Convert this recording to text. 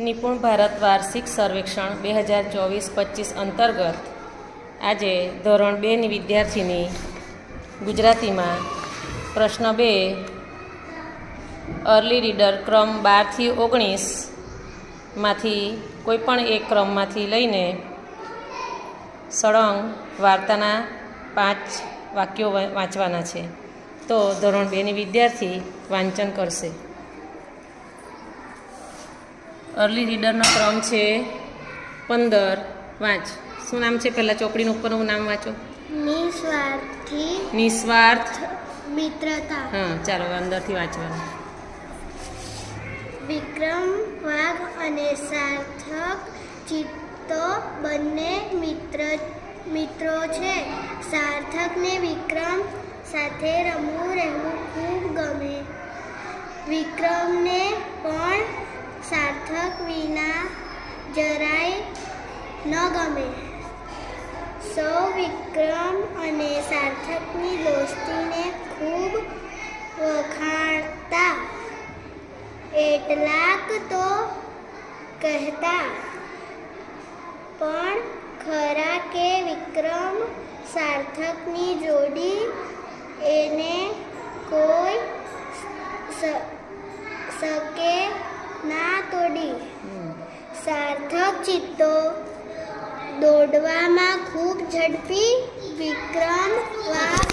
નિપુણ ભારત વાર્ષિક સર્વેક્ષણ 2024-25 અંતર્ગત આજે ધોરણ 2ની વિદ્યાર્થીની ગુજરાતીમાં પ્રશ્ન 2 અર્લી રીડર ક્રમ 12 થી 19 માંથી કોઈ પણ એક ક્રમમાંથી લઈને સળંગ વાર્તાના 5 વાક્યો વાંચવાના છે. તો ધોરણ 2ની વિદ્યાર્થી વાંચન કરશે. અર્લી રીડરનો ક્રમ છે 15. વાંચ. શું નામ છે? પહેલાં ચોપડીનું ઉપરનું નામ વાંચો. નિસ્વાર્થ મિત્રતા. હા, ચાલો અંદરથી વાંચવાનું. વિક્રમ વાઘ અને સાર્થક ચિત્તો બંને મિત્રો છે. સાર્થકને વિક્રમ સાથે રહેવું ખૂબ ગમે. વિક્રમને પણ સાર્થક વિના જરાય ન ગમે. સૌ વિક્રમ અને સાર્થકની દોસ્તીને ખૂબ વખાણતા. એટલાક તો કહેતા પણ ખરા કે વિક્રમ સાર્થકની જોડી એને કોઈ શકે ના તોડી. સાર્થક ચિત્તો દોડવામાં ખૂબ ઝડપી. વિક્રમ વાઘ